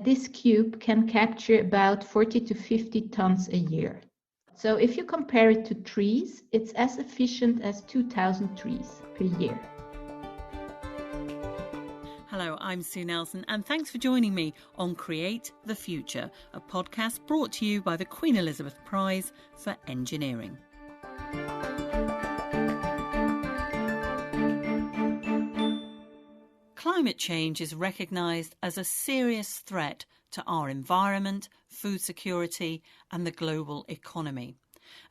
this cube can capture about 40 to 50 tons a year. So if you compare it to trees, it's as efficient as 2,000 trees per year. Hello, I'm Sue Nelson, and thanks for joining me on Create the Future, a podcast brought to you by the Queen Elizabeth Prize for Engineering. Climate change is recognised as a serious threat to our environment, food security and the global economy.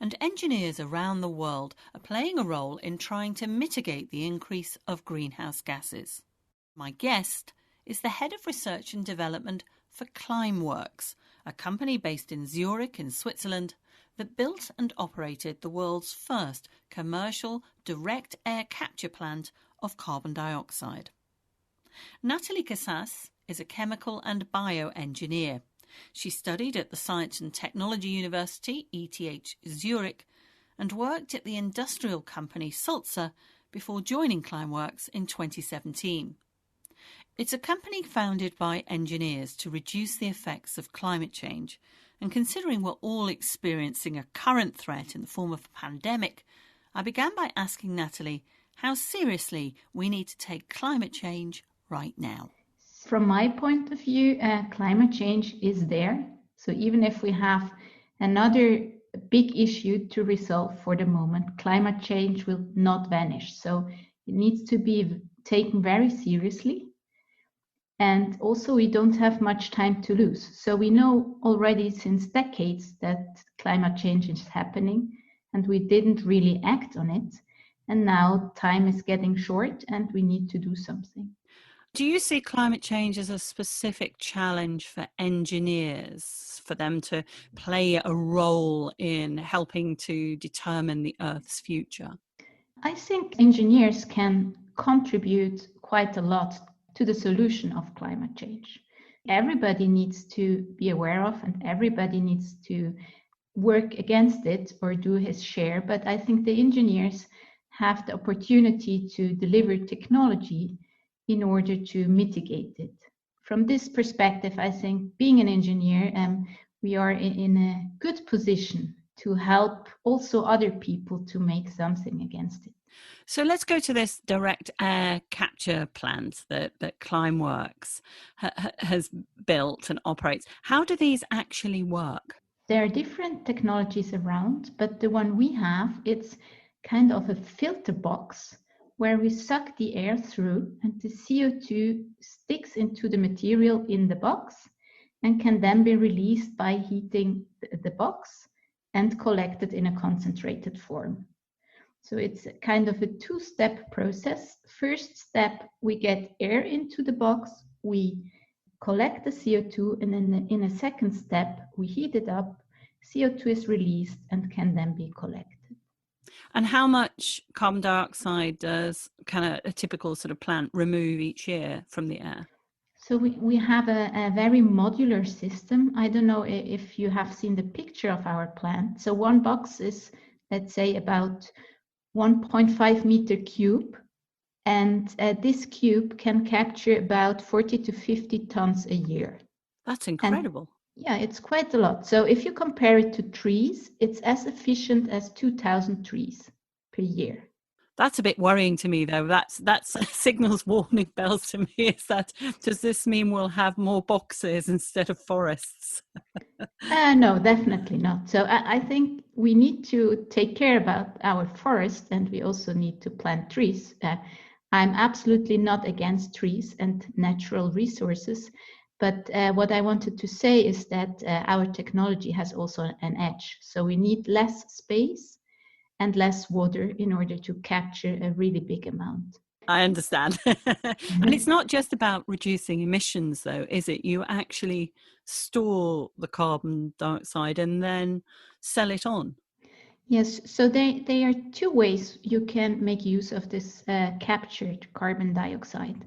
And engineers around the world are playing a role in trying to mitigate the increase of greenhouse gases. My guest is the Head of Research and Development for Climeworks, a company based in Zurich in Switzerland that built and operated the world's first commercial direct air capture plant of carbon dioxide. Nathalie Casas is a chemical and bioengineer. She studied at the Science and Technology University, ETH Zurich, and worked at the industrial company Saltzo before joining Climeworks in 2017. It's a company founded by engineers to reduce the effects of climate change, and considering we're all experiencing a current threat in the form of a pandemic, I began by asking Nathalie how seriously we need to take climate change right now. From my point of view, climate change is there. So even if we have another big issue to resolve for the moment, climate change will not vanish. So it needs to be taken very seriously. And also we don't have much time to lose. So we know already since decades that climate change is happening and we didn't really act on it. And now time is getting short and we need to do something. Do you see climate change as a specific challenge for engineers, for them to play a role in helping to determine the Earth's future? I think engineers can contribute quite a lot to the solution of climate change. Everybody needs to be aware of and everybody needs to work against it or do his share. But I think the engineers have the opportunity to deliver technology in order to mitigate it. From this perspective, I think being an engineer, we are in a good position to help also other people to make something against it. So let's go to this direct air capture plant that Climeworks has built and operates. How do these actually work? There are different technologies around, but the one we have, it's kind of a filter box where we suck the air through and the CO2 sticks into the material in the box and can then be released by heating the box and collected in a concentrated form. So it's kind of a two-step process. First step, we get air into the box, we collect the CO2, and then in a second step, we heat it up, CO2 is released and can then be collected. And how much carbon dioxide does a typical sort of plant remove each year from the air? So we have a very modular system. I don't know if you have seen the picture of our plant. So one box is, let's say, about 1.5 meter cube. And this cube can capture about 40 to 50 tons a year. That's incredible. Yeah, it's quite a lot. So if you compare it to trees, it's as efficient as 2,000 trees per year. That's a bit worrying to me, though. That signals warning bells to me. Does this mean we'll have more boxes instead of forests? No, definitely not. So I think we need to take care about our forest and we also need to plant trees. I'm absolutely not against trees and natural resources. But what I wanted to say is that our technology has also an edge. So we need less space and less water in order to capture a really big amount. I understand. And it's not just about reducing emissions, though, is it? You actually store the carbon dioxide and then sell it on. Yes, so there are two ways you can make use of this captured carbon dioxide.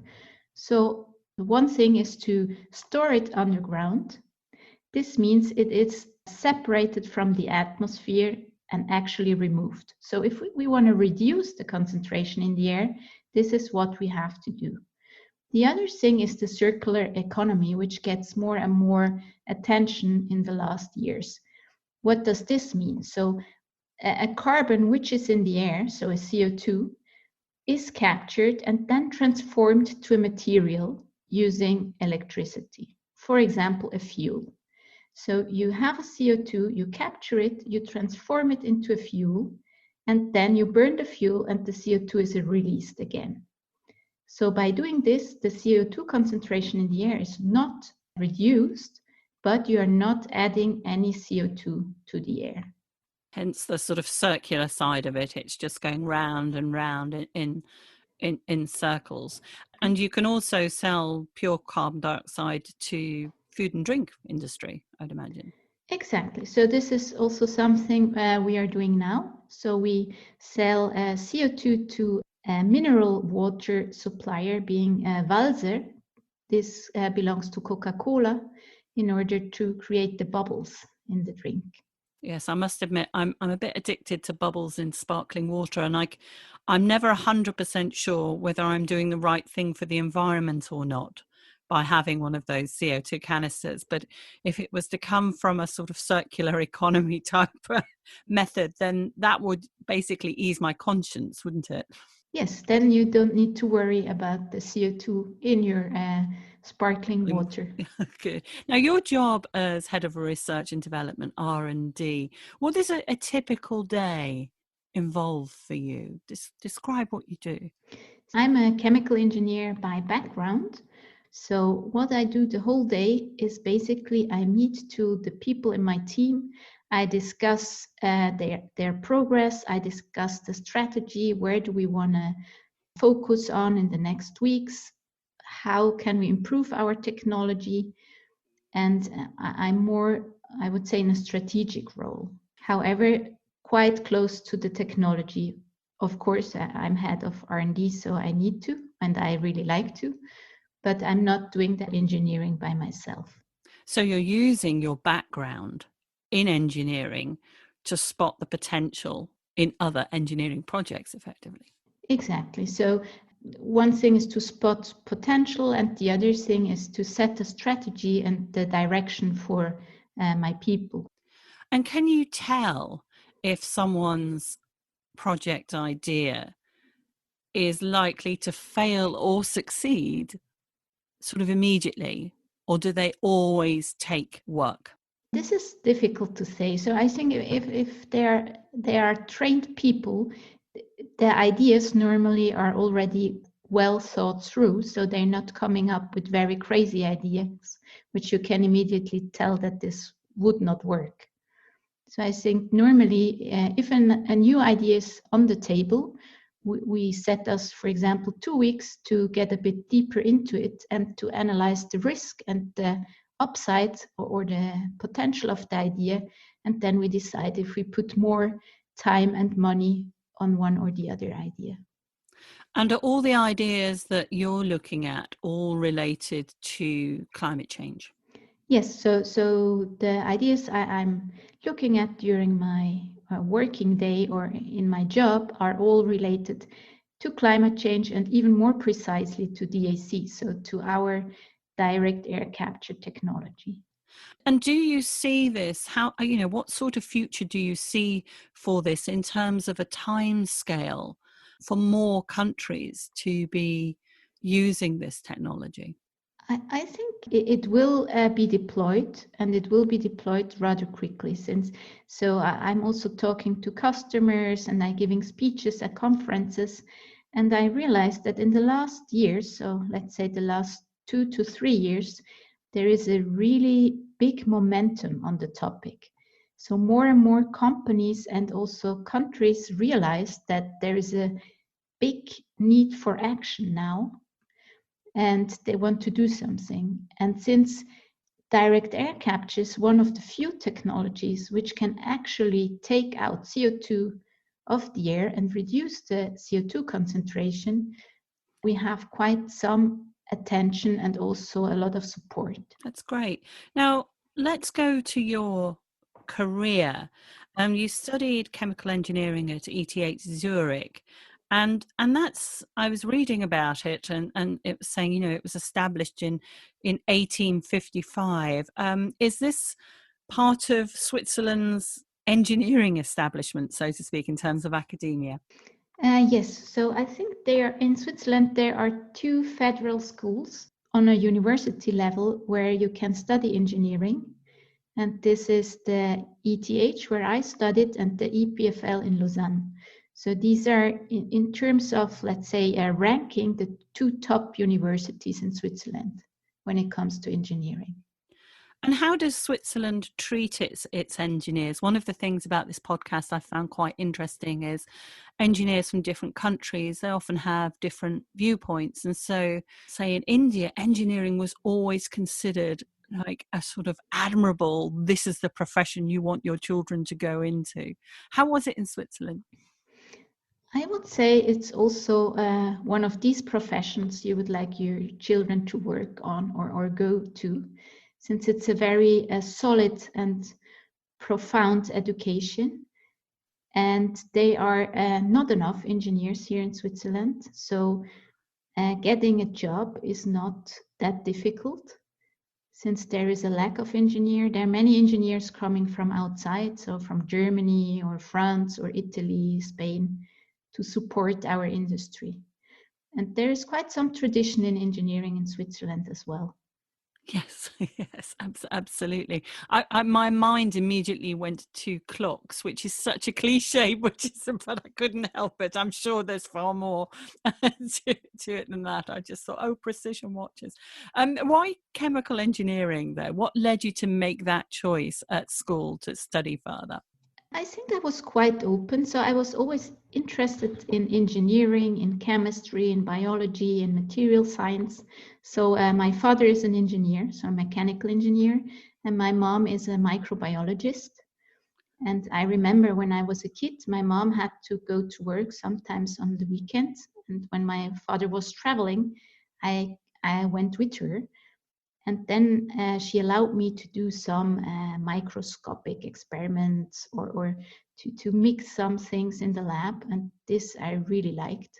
So one thing is to store it underground. This means it is separated from the atmosphere and actually removed. So if we want to reduce the concentration in the air, this is what we have to do. The other thing is the circular economy, which gets more and more attention in the last years. What does this mean? So a carbon which is in the air, so a CO2, is captured and then transformed to a material using electricity, for example, a fuel. So you have a CO2, you capture it, you transform it into a fuel, and then you burn the fuel and the CO2 is released again. So by doing this, the CO2 concentration in the air is not reduced, but you are not adding any CO2 to the air. Hence the sort of circular side of it. It's just going round and round in circles. And you can also sell pure carbon dioxide to food and drink industry, I'd imagine. Exactly. So this is also something we are doing now. So we sell CO2 to a mineral water supplier being Valser. This belongs to Coca-Cola in order to create the bubbles in the drink. Yes, I must admit, I'm a bit addicted to bubbles in sparkling water, and I'm never 100% sure whether I'm doing the right thing for the environment or not by having one of those CO2 canisters. But if it was to come from a sort of circular economy type method, then that would basically ease my conscience, wouldn't it? Yes, then you don't need to worry about the CO2 in your sparkling water. Good. Now, your job as head of research and development, R&D, what does a typical day involve for you? Describe what you do. I'm a chemical engineer by background. So what I do the whole day is basically I meet to the people in my team. I discuss their progress. I discuss the strategy. Where do we want to focus on in the next weeks? How can we improve our technology? And I'm more, I would say, in a strategic role. However, quite close to the technology. Of course, I'm head of R&D, so I need to, and I really like to, but I'm not doing the engineering by myself. So you're using your background in engineering to spot the potential in other engineering projects effectively. Exactly. So one thing is to spot potential, and the other thing is to set a strategy and the direction for my people. And can you tell if someone's project idea is likely to fail or succeed sort of immediately, or do they always take work? This is difficult to say. So I think if they are trained people, the ideas normally are already well thought through. So they're not coming up with very crazy ideas, which you can immediately tell that this would not work. So I think normally if a new idea is on the table, we set us, for example, 2 weeks to get a bit deeper into it and to analyze the risk and the upside or the potential of the idea. And then we decide if we put more time and money on one or the other idea. And are all the ideas that you're looking at all related to climate change? Yes, so the ideas I'm looking at during my working day or in my job are all related to climate change and even more precisely to DAC, so to our direct air capture technology. And do you see this, what sort of future do you see for this in terms of a time scale for more countries to be using this technology? I think it will be deployed, and it will be deployed rather quickly. I'm also talking to customers and I'm giving speeches at conferences, and I realized that in the last years, so let's say the last 2 to 3 years, there is a really big momentum on the topic. So more and more companies and also countries realize that there is a big need for action now, and they want to do something. And since direct air capture is one of the few technologies which can actually take out CO2 of the air and reduce the CO2 concentration, we have quite some attention and also a lot of support. That's great. Now, let's go to your career. You studied chemical engineering at ETH Zurich, And that's, I was reading about it, and it was saying, it was established in 1855. Is this part of Switzerland's engineering establishment, so to speak, in terms of academia? Yes, so I think in Switzerland there are two federal schools on a university level where you can study engineering. And this is the ETH where I studied and the EPFL in Lausanne. So these are, in terms of, let's say, ranking, the two top universities in Switzerland when it comes to engineering. And how does Switzerland treat its engineers? One of the things about this podcast I found quite interesting is engineers from different countries, they often have different viewpoints. And so, say in India, engineering was always considered like a sort of admirable, this is the profession you want your children to go into. How was it in Switzerland? I would say it's also one of these professions you would like your children to work on or go to, since it's a very solid and profound education. And they are not enough engineers here in Switzerland. So getting a job is not that difficult since there is a lack of engineer. There are many engineers coming from outside, so from Germany or France or Italy, Spain, to support our industry. And there is quite some tradition in engineering in Switzerland as well. Yes, yes, absolutely. My mind immediately went to clocks, which is such a cliche, but I couldn't help it. I'm sure there's far more to it than that. I just thought, oh, precision watches. Why chemical engineering, though? What led you to make that choice at school to study further? I think I was quite open. So I was always interested in engineering, in chemistry, in biology, in material science. So my father is an engineer, so a mechanical engineer, and my mom is a microbiologist. And I remember when I was a kid, my mom had to go to work sometimes on the weekends. And when my father was traveling, I went with her. And then she allowed me to do some microscopic experiments or to mix some things in the lab. And this I really liked.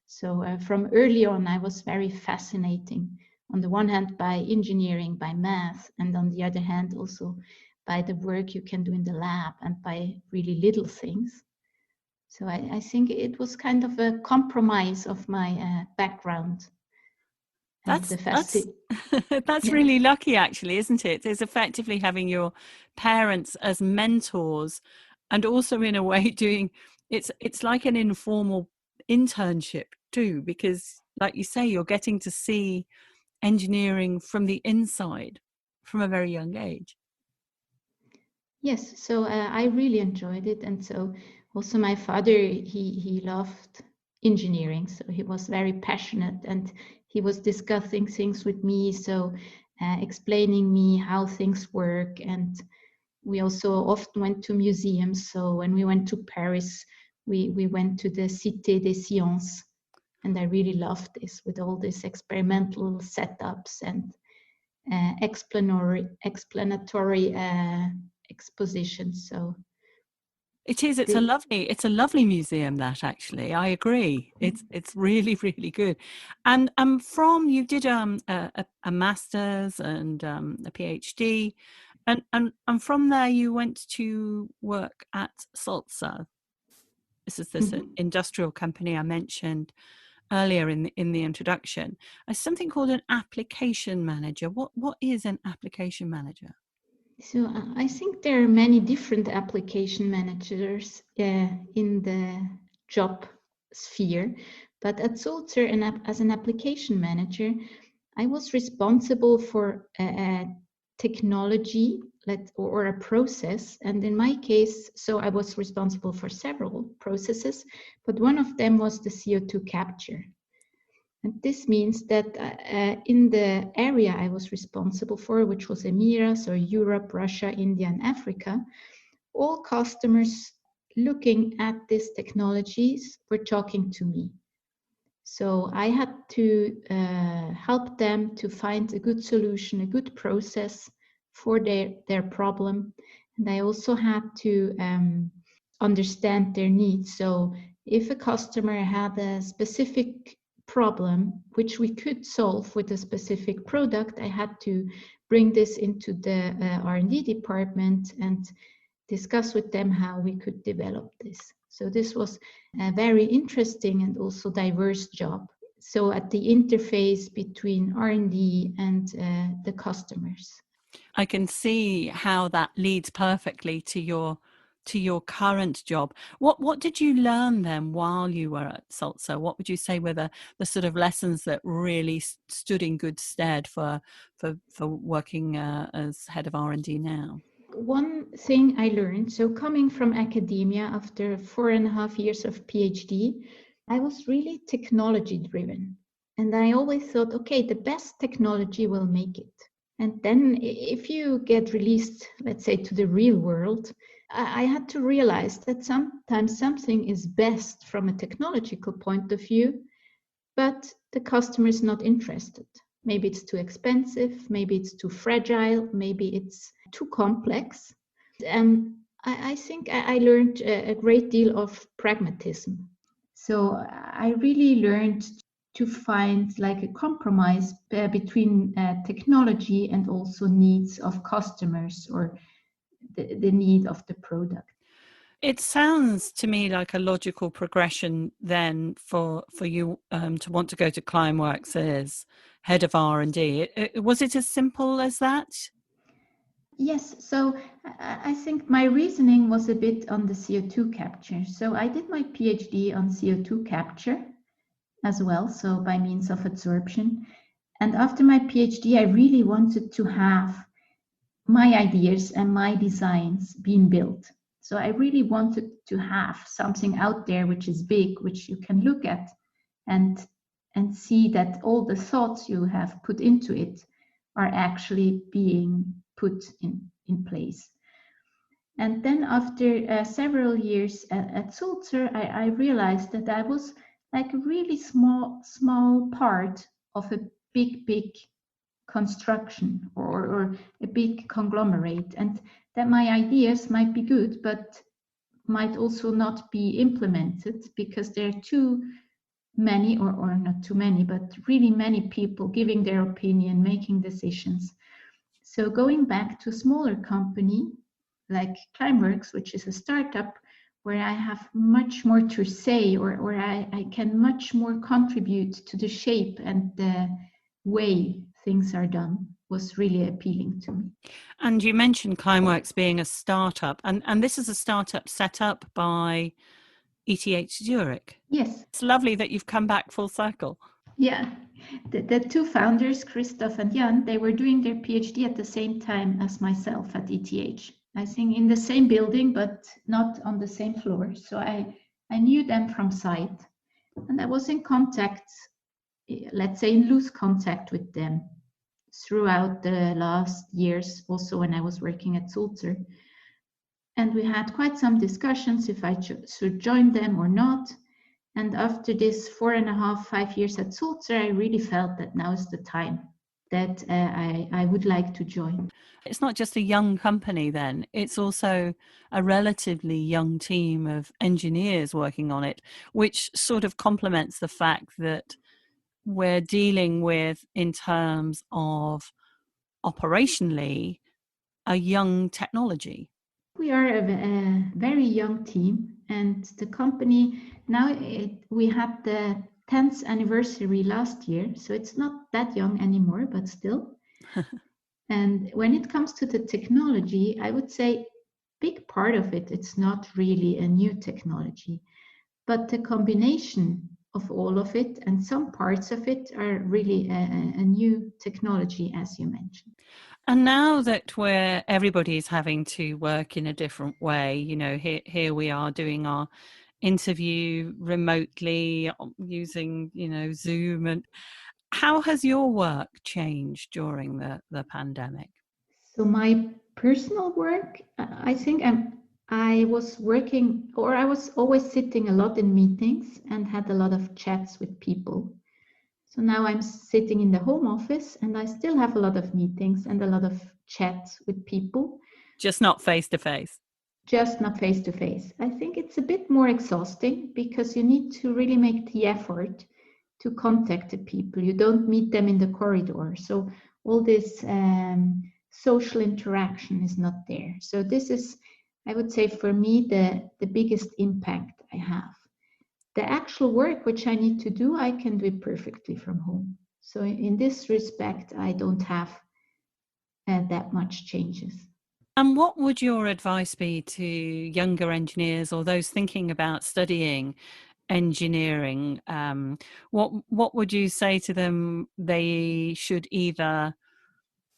So from early on, I was very fascinating. On the one hand, by engineering, by math, and on the other hand, also by the work you can do in the lab and by really little things. So I think it was kind of a compromise of my background. That's Yeah. really lucky, actually, isn't it? It's effectively having your parents as mentors, and also in a way doing it's like an informal internship too, because like you say, you're getting to see engineering from the inside from a very young age. Yes, so I really enjoyed it, and so also my father he loved engineering, so he was very passionate, and he was discussing things with me, so explaining me how things work, and we also often went to museums. So when we went to Paris, we went to the Cité des Sciences, and I really loved this with all these experimental setups and explanatory expositions. So It's a lovely museum, that, actually. I agree. It's really, really good. And from you did a master's and a PhD, and from there you went to work at Saltzo. This is this industrial company I mentioned earlier in the introduction. As something called an application manager. What is an application manager? So I think there are many different application managers in the job sphere, but at Solzier, as an application manager, I was responsible for a technology or a process, and in my case, so I was responsible for several processes, but one of them was the CO2 capture. And this means that in the area I was responsible for, which was EMERA, so Europe, Russia, India, and Africa, all customers looking at these technologies were talking to me. So I had to help them to find a good solution, a good process for their problem. And I also had to understand their needs. So if a customer had a specific problem which we could solve with a specific product, I had to bring this into the R&D department and discuss with them how we could develop this. So this was a very interesting and also diverse job. So at the interface between R&D and the customers. I can see how that leads perfectly to your current job. What did you learn then while you were at Saltzo? What would you say were the sort of lessons that really stood in good stead for working as head of R&D now? One thing I learned, so coming from academia after 4.5 years of PhD, I was really technology driven. And I always thought, okay, the best technology will make it. And then if you get released, let's say, to the real world, I had to realize that sometimes something is best from a technological point of view, but the customer is not interested. Maybe it's too expensive, maybe it's too fragile, maybe it's too complex. And I think I learned a great deal of pragmatism. So I really learned to find like a compromise between technology and also needs of customers or the need of the product. It sounds to me like a logical progression then for you to want to go to Climeworks as head of R&D. Was it as simple as that? Yes, so I think my reasoning was a bit on the CO2 capture. So I did my PhD on CO2 capture as well, so by means of adsorption. And after my PhD, I really wanted to have my ideas and my designs being built. So I really wanted to have something out there which is big, which you can look at and see that all the thoughts you have put into it are actually being put in place. And then after several years at Solzier, I realized that I was like a really small part of a big construction or a big conglomerate, and that my ideas might be good but might also not be implemented because there are too many or not too many but really many people giving their opinion, making decisions. So going back to a smaller company like Climeworks, which is a startup where I have much more to say or I can much more contribute to the shape and the way things are done, was really appealing to me. And you mentioned Climeworks being a startup, and this is a startup set up by ETH Zurich. Yes. It's lovely that you've come back full circle. Yeah. The two founders, Christoph and Jan, they were doing their PhD at the same time as myself at ETH. I think in the same building, but not on the same floor. So I knew them from sight. And I was in contact, let's say in loose contact with them throughout the last years, also when I was working at Solzier. And we had quite some discussions if I should join them or not. And after this 4.5, 5 years at Solzier, I really felt that now is the time that I would like to join. It's not just a young company then, it's also a relatively young team of engineers working on it, which sort of complements the fact that we're dealing with, in terms of operationally, a young technology. We are a very young team, and the company now, we had the 10th anniversary last year, so it's not that young anymore, but still. And when it comes to the technology, I would say big part of it, it's not really a new technology, but the combination of all of it and some parts of it are really a new technology, as you mentioned. And now that everybody's having to work in a different way, you know, here we are doing our interview remotely using, you know, Zoom. And how has your work changed during the pandemic? So my personal work, I think I was working, or I was always sitting a lot in meetings and had a lot of chats with people. So now I'm sitting in the home office and I still have a lot of meetings and a lot of chats with people. Just not face to face. just not face to face. I think it's a bit more exhausting because you need to really make the effort to contact the people. You don't meet them in the corridor. So all this social interaction is not there. So this is, I would say, for me, the biggest impact I have. The actual work which I need to do, I can do it perfectly from home. So in this respect, I don't have that much changes. And what would your advice be to younger engineers or those thinking about studying engineering? What would you say to them they should either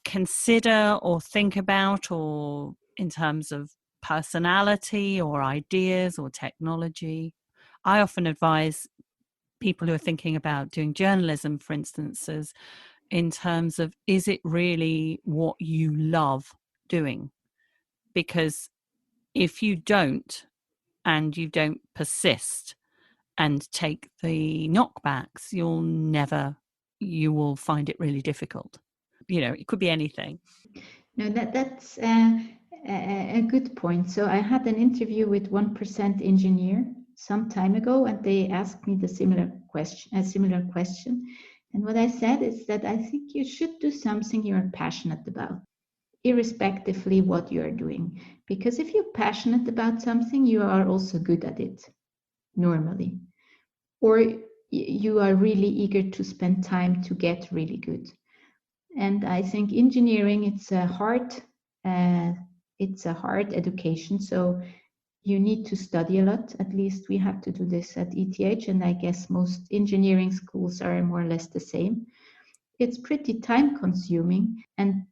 consider or think about, or in terms of personality or ideas or technology? I often advise people who are thinking about doing journalism, for instance, as in terms of, is it really what you love doing? Because if you don't, and you don't persist and take the knockbacks, you will find it really difficult. It could be anything. No, that's a good point. So I had an interview with 1% engineer some time ago, and they asked me a similar question. And what I said is that I think you should do something you're passionate about, irrespectively what you're doing. Because if you're passionate about something, you are also good at it, normally. Or you are really eager to spend time to get really good. And I think engineering, it's a hard education. So you need to study a lot. At least we have to do this at ETH, and I guess most engineering schools are more or less the same. It's pretty time consuming, and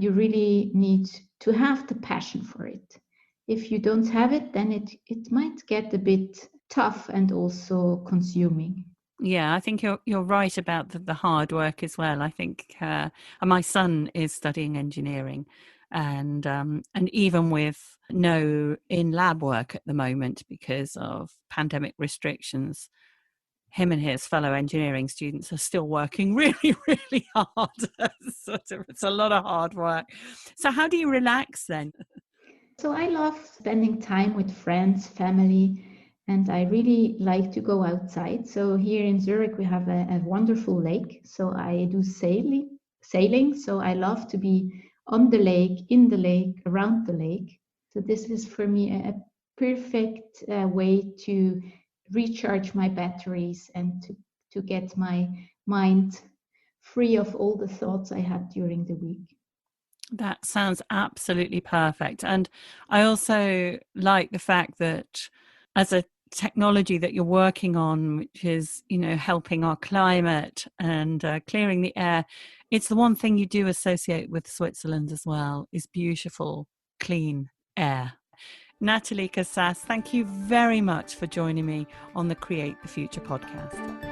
you really need to have the passion for it. If you don't have it, then it might get a bit tough and also consuming. Yeah, I think you're right about the hard work as well. I think my son is studying engineering, and even with no in-lab work at the moment because of pandemic restrictions, him and his fellow engineering students are still working really, really hard. It's a lot of hard work. So how do you relax then? So I love spending time with friends, family, and I really like to go outside. So here in Zurich, we have a wonderful lake. So I do sailing. So I love to be on the lake, in the lake, around the lake. So this is for me a perfect way to recharge my batteries and to get my mind free of all the thoughts I had during the week. That sounds absolutely perfect. And I also like the fact that as a technology that you're working on, which is, helping our climate and clearing the air, it's the one thing you do associate with Switzerland as well, is beautiful, clean air. Nathalie Casas, thank you very much for joining me on the Create the Future podcast.